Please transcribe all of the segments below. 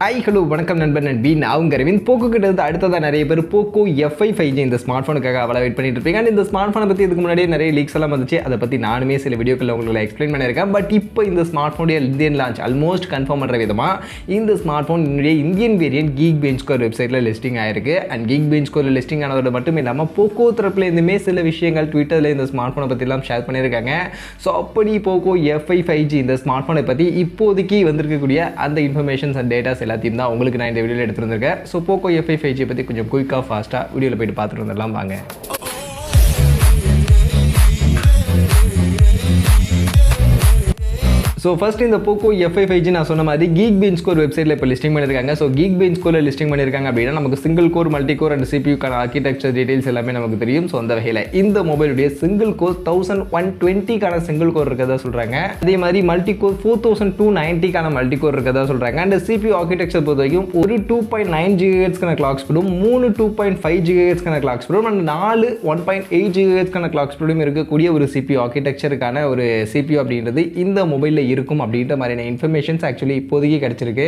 Hello வணக்கம் நண்பன் நண்பி நான் உங்கள் அரவிந்த். போக்கோ கிட்ட இருந்து அடுத்ததாக நிறைய பேர் போக்கோ F3 5G இந்த ஸ்மார்ட் ஃபோனுக்காக அவ்வளோ வெயிட் பண்ணிட்டு இருப்பீங்க. அண்ட் இந்த ஸ்மார்ட் ஃபோனை பற்றி இதுக்கு முன்னாடியே நிறைய லீக்ஸ் எல்லாம் வந்துச்சு. அதை பற்றி நானுமே சில வீடியோக்களில் உங்களுக்கு எக்ஸ்பிளைன் பண்ணியிருக்கேன். பட் இப்போ இந்த ஸ்மார்ட் ஃபோனுடைய இந்தியன் லான்ச் ஆல்மோஸ்ட் கன்ஃபார்ம் பண்ணுற விதமாக இந்த smart phone Indian variant Geek bench score வெப்சைட்டில் லிஸ்டிங் ஆயிருக்கு. அண்ட் கீக் பெஞ்ச் ஸ்கோரில் லிஸ்டிங் ஆனதோட மட்டும் இல்லாமல் போக்கோ தரப்புலேருந்துமே சில விஷயங்கள் ட்விட்டரில் இந்த ஸ்மார்ட் ஃபோனை பற்றிலாம் ஷேர் பண்ணியிருக்காங்க. ஸோ அப்படி போக்கோ F3 5G இந்த ஸ்மார்ட் ஃபோனை பற்றி இப்போதைக்கு வந்திருக்கக்கூடிய அந்த இன்ஃபர்மேஷன்ஸ் அண்ட் டேட்டாஸ் எல்லாத்தையும் தான் உங்களுக்கு நான் இந்த வீடியோவில் எடுத்துருந்திருக்கேன். ஸோ போக்கோ F3 5G பற்றி கொஞ்சம் குயிக்காக ஃபாஸ்ட்டாக வீடியோவில் போய்ட்டு பார்த்துட்டு வந்துடலாம் வாங்க. ஸோ ஃபர்ஸ்ட் இந்த போக்கோ F3 5G நான் சொன்ன மாதிரி கீக் பெஞ்ச் ஸ்கோர் வெப்சைட்டில் இப்போ லிஸ்டிங் பண்ணியிருக்காங்க. ஸோ கீக் பெஞ்ச் ஸ்கோரில் லிஸ்டிங் பண்ணியிருக்காங்க அப்படின்னா நமக்கு single core, multi core and சிபியூக்கான ஆர்கிடெக்சர் டீடைல்ஸ் எல்லாமே நமக்கு தெரியும். ஸோ அந்த வகையில் இந்த மொபைலுடைய சிங்கிள் கோர் 1120க்கான சிங்கிள் கோர் இருக்கிறதா சொல்கிறாங்க. அதே மாதிரி மல்டி கோர் 4290க்கான மல்டி கோர் இருக்கிறதா சொல்கிறாங்க. அண்ட் சிபியூ ஆர்கிடெக்சர் பொறுத்த வரைக்கும் ஒரு 2.9 GHz கிளாக் ஸ்பீடும், 3 2.5 GHz கிளாக் ஸ்பீடும் அண்ட் 4 1.8 GHz கிளாக் ஸ்பீடும் இருக்கக்கூடிய ஒரு சிபியூ ஆர்கிடெக்சருக்கான ஒரு சிபியூ அப்படின்றது இந்த மொபைலில் இருக்கும் அப்படின்ற மாதிரியான இன்ஃபர்மேஷன்ஸ் ஆக்சுவலி இப்போதைக்கு கிடைச்சிருக்கு.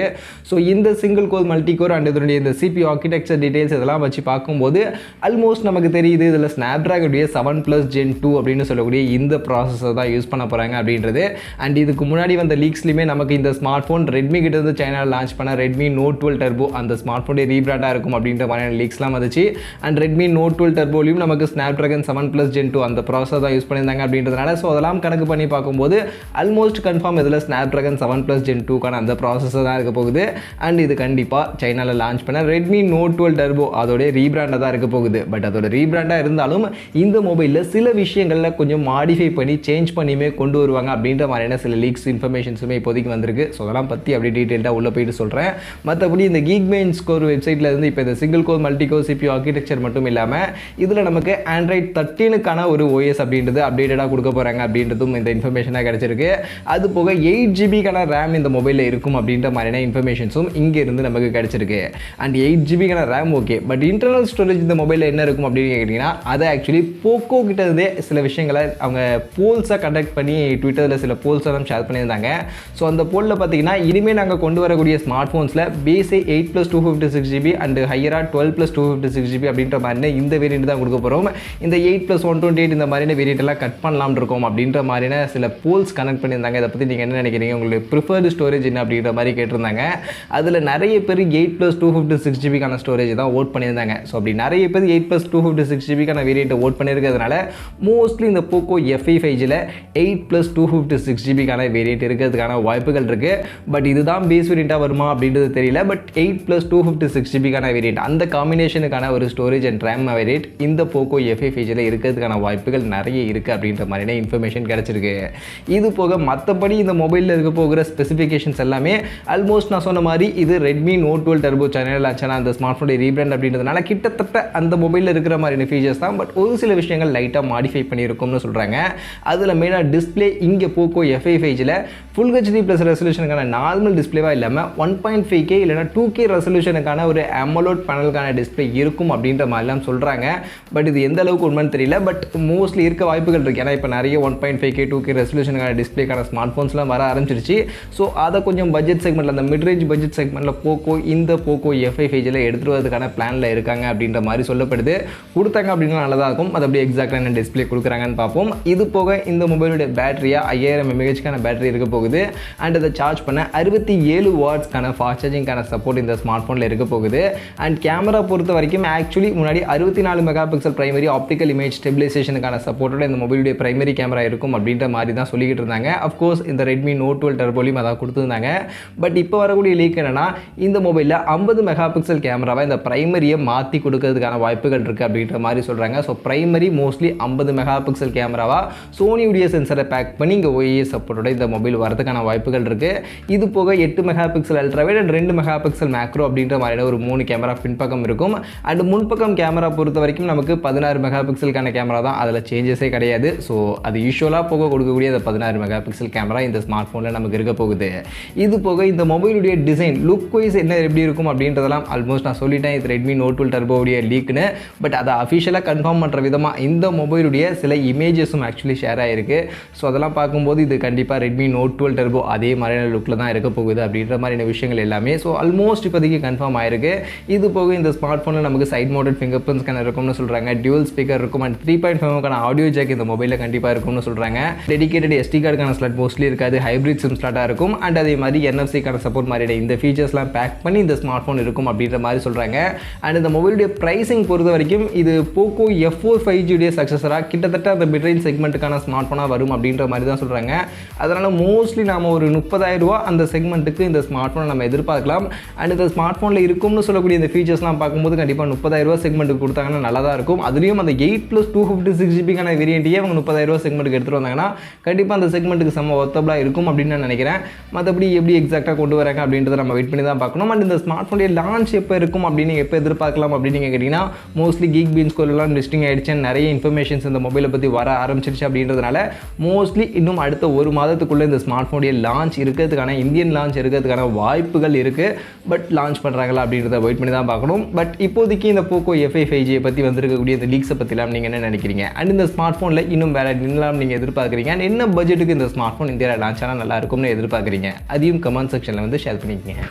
ஸோ இந்த single core, multi core and இதனுடைய இந்த சிபியூ ஆர்கிடெக்சர் டீடைல்ஸ் இதெல்லாம் வச்சு பார்க்கும்போது ஆல்மோஸ்ட் நமக்கு தெரியுது இதில் ஸ்னாப்ட்ராகனுடைய 7+ Gen 2 அப்படின்னு சொல்லக்கூடிய இந்த ப்ராசஸர் தான் யூஸ் பண்ண போகிறாங்க அப்படின்றது. அண்ட் இதுக்கு முன்னாடி வந்த லீக்ஸ்லையுமே நமக்கு இந்த ஸ்மார்ட் ஃபோன் ரெட்மி கிட்ட இருந்து சைனாவில் லான்ச் பண்ண ரெட்மி நோட் 12 டர்போ அந்த ஸ்மார்ட் ஃபோனுடைய ரீபிராண்டாக இருக்கும் அப்படின்ற மாதிரியான லீக்ஸ்லாம் வந்துச்சு. அண்ட் ரெட்மி நோட் 12 டர்போலையும் நமக்கு ஸ்னாப்ட்ராகன் 7+ Gen 2 அந்த ப்ராசஸர் தான் யூஸ் பண்ணியிருந்தாங்க அப்படின்றதுனால ஸோ அதெல்லாம் கணக்கு பண்ணி பார்க்கும்போது ஆல்மோஸ்ட் கன்ஃபார்ம் இதில் ஸ்னாப்ட்ராகன் 7+ Gen 2க்கான அந்த ப்ராசஸர் தான் இருக்க போகுது. அண்ட் இது கண்டிப்பாக சைனாவில் லான்ச் பண்ண ரெட்மி நோட் 12 டர்போ அதோடைய ரீபிராண்டாக தான் இருக்க போகுது. பட் அதோட ரீபிராண்டாக இருந்தாலும் இந்த மொபைலில் சில விஷயங்களில் கொஞ்சம் மாடிஃபை பண்ணி சேஞ்ச் பண்ணியுமே கொண்டு வருவாங்க அப்படின்ற மாதிரியான சில லீக்ஸ் இன்ஃபர்மேஷன்ஸுமே இப்போதைக்கு வந்திருக்கு. ஸோ அதெல்லாம் பற்றி அப்படி டீட்டெயில்டாக உள்ளே போயிட்டு சொல்கிறேன். மற்றபடி இந்த கீக் பெஞ்ச் ஸ்கோர் வெப்சைட்டில் இருந்து இப்போ இந்த single core, multi core CPU architecture மட்டும் இல்லாமல் இதில் நமக்கு ஆண்ட்ராய்ட் 13க்கான ஒரு OS அப்படின்றது அப்டேட்டடாக கொடுக்க போகிறாங்க அப்படின்றதும் இந்த இன்ஃபர்மேஷனாக கிடைச்சிருக்கு. அது போக 8GB ரேம் இந்த மொபைலில் இருக்கும் அப்படின்ற மாதிரியான இன்ஃபர்மேஷன்ஸும் இங்கே இருந்து நமக்கு கிடைச்சிருக்கு. And 8GB RAM okay, but internal storage இந்த மொபைலில் என்ன இருக்கும் அப்படின்னு கேட்டிங்கன்னா அதை ஆக்சுவலி போக்கோ கிட்ட இருந்தே சில விஷயங்களை அவங்க போல்ஸாக கண்டக்ட் பண்ணி ட்விட்டரில் சில போல்ஸ் எல்லாம் ஷேர் பண்ணியிருந்தாங்க. ஸோ அந்த போலில் பார்த்தீங்கன்னா இனிமேல் நாங்கள் கொண்டு வரக்கூடிய ஸ்மார்ட் ஃபோன்ஸில் பேஸே 8+256GB அண்ட் ஹையராக 12+256GB அப்படின்ற மாதிரி இந்த வேரியண்ட் தான் கொடுக்க போகிறோம். இந்த 8+128 இந்த மாதிரியான வேரியண்ட் எல்லாம் கட் பண்ணலாம்னு இருக்கோம் அப்படின்ற மாதிரியான சில போல்ஸ் கனெக்ட் பண்ணியிருந்தாங்க. இதை பற்றி நீங்கள் என்ன நினைக்கிறீங்க, உங்களுடைய ப்ரிஃபர்டு ஸ்டோரேஜ் என்ன அப்படின்ற மாதிரி கேட்டிருந்தாங்க. அதில் நிறைய பேர் 8+256GBக்கான ஸ்டோரேஜ் தான் ஓட் பண்ணியிருந்தாங்க. ஸோ அப்படி நிறைய பேர் 8+256GBக்கான வேரியண்ட்டை ஓட் பண்ணியிருக்கிறதுனால மோஸ்ட்லி இந்த போக்கோ F3 5Gல 8+256GBக்கான வேரியண்ட் இருக்கிறதுக்கான வாய்ப்புகள் இருக்குது. பட் இதுதான் பேஸ் வேரியண்ட்டாக வருமா அப்படின்றது தெரியல. பட் 8+256GBக்கான வேரியண்ட் அந்த காம்பினேஷனுக்கான ஒரு ஸ்டோரேஜ் அண்ட் ரேம் வேரியண்ட் இந்த போக்கோ F3 5Gல இருக்கிறதுக்கான வாய்ப்புகள் நிறைய இருக்குது அப்படின்ற மாதிரியான இன்ஃபர்மேஷன் கிடச்சிருக்கு. இது போக மற்றபடி இந்த மொபைலில் இருக்க போகிற ஸ்பெசிஃபிகேஷன்ஸ் எல்லாமே ஆல்மோஸ்ட் நான் சொன்ன மாதிரி இது ரெட்மி நோட் 12 டர்போ சேனல் ஆச்சுன்னா அந்த ஸ்மார்ட் ஃபோனுடைய ரீபிராண்ட் அப்படின்றதுனால கிட்டத்தட்ட அந்த மொபைலில் இருக்கிற மாதிரியான ஃபீச்சர்ஸ் தான். பட் ஒரு சில விஷயங்கள் லைட்டாக மாடிஃபை பண்ணியிருக்கும்னு சொல்கிறாங்க. அதில் மெயினாக டிஸ்பிளே இங்கே போக்கோ F3 5Gல ஃபுல் HD+ ரெசல்யூஷனுக்கான நார்மல் டிஸ்பிளேவாக இல்லாமல் 1.5K இல்லைனா 2K ரெசல்யூஷனுக்கான ஒரு AMOLED பேனலுக்கான டிஸ்பிளே இருக்கும் அப்படின்ற மாதிரிலாம் சொல்கிறாங்க. பட் இது எந்த அளவுக்கு உண்மைன்னு தெரியல. பட் மோஸ்ட்லி இருக்க வாய்ப்புகள் இருக்குது. ஏன்னா இப்போ நிறைய 1.5K 2K ரெசல்யூஷனுக்கான டிஸ்பிளேக்கான ஸ்மார்ட் ஃபோன்ஸ்லாம் வர ஆரம்பிச்சிருச்சு. ஸோ அதை கொஞ்சம் பட்ஜெட் செக்மெண்ட்டில் அந்த மிட்ரேஞ்ச் பட்ஜெட் செக்மெண்ட்டில் இந்த போக்கோ F3 5Gல எடுத்துகிட்டு வரதுக்கான பிளானில் இருக்காங்க அப்படின்ற மாதிரி சொல்லப்படுது. கொடுத்தாங்க அப்படின்னா நல்லதாக இருக்கும். அது அப்படியே எக்ஸாக்டாக என்ன டிஸ்பிளே கொடுக்குறாங்கன்னு பார்ப்போம். இது போக இந்த மொபைலுடைய பேட்டரியாக 5000 mAhக்கான பேட்டரி இருக்க போகுது. அண்ட் அதை சார்ஜ் பண்ண 67 வாட்ஸ்க்கான ஃபாஸ்ட் சார்ஜிங்கான சப்போர்ட் இந்த ஸ்மார்ட் ஃபோனில் இருக்க போகுது. அண்ட் கேமரா பொறுத்த வரைக்கும் ஆக்சுவலி முன்னாடி 64 MP பிரைமரி ஆப்டிக்கல் இமேஜ் ஸ்டெபிலைசேஷனுக்கான சப்போர்ட்டோட இந்த மொபைலுடைய பிரைமரி கேமரா இருக்கும் அப்படின்ற மாதிரி தான் சொல்லிக்கிட்டு இருந்தாங்க. அஃப்கோர்ஸ் இந்த ரெட்மி நோட் 12 டர்போலையும் அதான் கொடுத்துருந்தாங்க. பட் இப்போ வரக்கூடிய லீக் என்னன்னா இந்த மொபைலில் 50 MP கேமராவை இந்த பிரைமரியை மாற்றி கொடுக்கறதுக்கான வாய்ப்புகள் இருக்குது அப்படின்ற மாதிரி சொல்கிறாங்க. ஸோ பிரைமரி மோஸ்ட்லி 50 MP கேமராவா சோனியுடைய சென்சரை பேக் பண்ணி இங்கே OIS சப்போர்ட்டோட இந்த மொபைல் வரதுக்கான வாய்ப்புகள் இருக்குது. இது போக 8 MP ultrawide and 2 MP macro அப்படின்ற மாதிரியான ஒரு 3 கேமரா பின்பக்கம் இருக்கும். அண்ட் முன்பக்கம் கேமரா பொறுத்த வரைக்கும் நமக்கு 16 MP கேமரா தான், அதில் சேஞ்சஸே கிடையாது. ஸோ அது யூஸ்வலாக போக கொடுக்கக்கூடிய அந்த 16 MP கேமரா இந்த ஸ்மார்ட் ஃபோனில் நமக்கு இருக்க போகுது. இது போக இந்த மொபைலுடைய டிசைன் லுக் வைஸ் என்ன எப்படி இருக்கும் அப்படின்றதெல்லாம் ஆல்மோஸ்ட் நான் சொல்லிட்டேன். இது ரெட்மி நோட் 12 டர்போவுடைய லீக்னு. பட் அதை அஃபிஷியலாக கன்ஃபார்ம் பண்ணுற விதமாக இந்த மொபைலுடைய சில இமேஜஸும் ஆக்சுவலி ஷேர் ஆகிருக்கு. ஸோ அதெல்லாம் பார்க்கும்போது இது கண்டிப்பாக ரெட்மி நோட் 12 டர்போ அதே மாதிரியான லுக்கில் தான் இருக்க போகுது அப்படின்ற மாதிரியான விஷயங்கள் எல்லாமே ஸோ ஆல்மோஸ்ட் இப்போதைக்கு கன்ஃபார்ம் ஆயிருக்கு. இது போக இந்த ஸ்மார்ட் ஃபோனில் நமக்கு side mounted fingerprint scanner இருக்கும்னு சொல்கிறாங்க. டியூவல் ஸ்பீக்கர் இருக்கும் அண்ட் 3.5 ஆடியோ ஜாக் இந்த மொபைலில் கண்டிப்பாக இருக்கும்னு சொல்கிறாங்க. டெடிகேட்டட் SD கார்டுக்கான ஸ்லாட் மோஸ்ட்லி இருக்காது, ஹைப்ரிட் சிம் ஸ்லாட்டாக இருக்கும். அண்ட் அதே மாதிரி NFC-க்கான சப்போர்ட் மாதிரி இந்த ஃபீச்சர்ஸ்லாம் பேக் பண்ணி இந்த ஸ்மார்ட் ஃபோன் இருக்கும் அப்படின்ற மாதிரி சொல்கிறாங்க. அண்ட் இந்த மொபைலுடைய ப்ரைஸிங் பொறுத்த வரைக்கும் இது Poco F3 5G சக்ஸஸராக கிட்டத்தட்ட அந்த மிட்ரேஞ்ச் செக்மெண்ட்டுக்கான ஸ்மார்ட் ஃபோனாக வரும் அப்படின்ற மாதிரி தான் சொல்கிறாங்க. அதனால் மோஸ்ட்லி நாம் ஒரு 30,000 ரூபா அந்த செக்மெண்ட்டுக்கு இந்த ஸ்மார்ட் ஃபோனை நம்ம எதிர்பார்க்கலாம். அண்ட் இந்த ஸ்மார்ட் ஃபோனில் இருக்கும்னு சொல்லக்கூடிய இந்த ஃபீச்சர்ஸ்லாம் பார்க்கும்போது கண்டிப்பாக 30,000 ரூபா செக்மெண்ட்டுக்கு கொடுத்தாங்கன்னா நல்லா தான் இருக்கும். அதுலேயும் அந்த 8+256GB வேரியண்ட்டையே அவங்க 30,000 ரூபா செக்மெண்ட்டுக்கு எடுத்துகிட்டு வந்தாங்கன்னா கண்டிப்பாக அந்த செக்மெண்ட்டுக்கு செம்ம ஒர்த்தபிளாக இருக்கும் அப்படின்னு நான் நினைக்கிறேன். மற்றபடி எப்படி எக்ஸாக்டாக கொண்டு வராங்க அப்படின்றத நம்ம வெயிட் பண்ணி தான் பார்க்கணும். அண்ட் இந்த ஸ்மார்ட் ஃபோனுடைய லான்ச் எப்போ இருக்கும் அப்படின்னு எப்போ எதிர்பார்க்கலாம் அப்படின்னு நீங்கள் கேட்டிங்கன்னா மோஸ்ட்லி கீக் பீன்ஸ் ஸ்கோர்லாம் லிஸ்டிங் ஆகிடுச்சு. நிறைய இன்ஃபர்மேஷன்ஸ் இந்த மொபைலை பற்றி வர ஆரம்பிச்சிருச்சு அப்படின்றதுனால மோஸ்ட்லி இன்னும் அடுத்த ஒரு மாதத்துக்குள்ளே இந்த ஸ்மார்ட் ஃபோனுடைய லான்ச் இருக்கிறதுக்கான இந்தியன் லான்ச் இருக்கிறதுக்கான வாய்ப்புகள் இருக்குது. பட் லான்ச் பண்ணுறாங்களா அப்படின்றத வெயிட் பண்ணி தான் பார்க்கணும். பட் இப்போதைக்கு இந்த Poco F3 5G பற்றி வந்திருக்கக்கூடிய இந்த லீக்ஸை பற்றிலாம் நீங்கள் என்ன நினைக்கிறீங்க? அண்ட் இந்த ஸ்மார்ட் ஃபோனில் இன்னும் வேறு என்னலாம் நீங்கள் எதிர்பார்க்குறீங்க? அண்ட் என்ன பட்ஜெட்டுக்கு இந்த ஸ்மார்ட் ஃபோன் இந்தியாவில் லான்ச் ஆனால் நல்லா இருக்கும்னு எதிர்பார்க்குறீங்க? அதையும் கமெண்ட் செக்ஷனில் வந்து ஷேர் பண்ணிக்கங்க.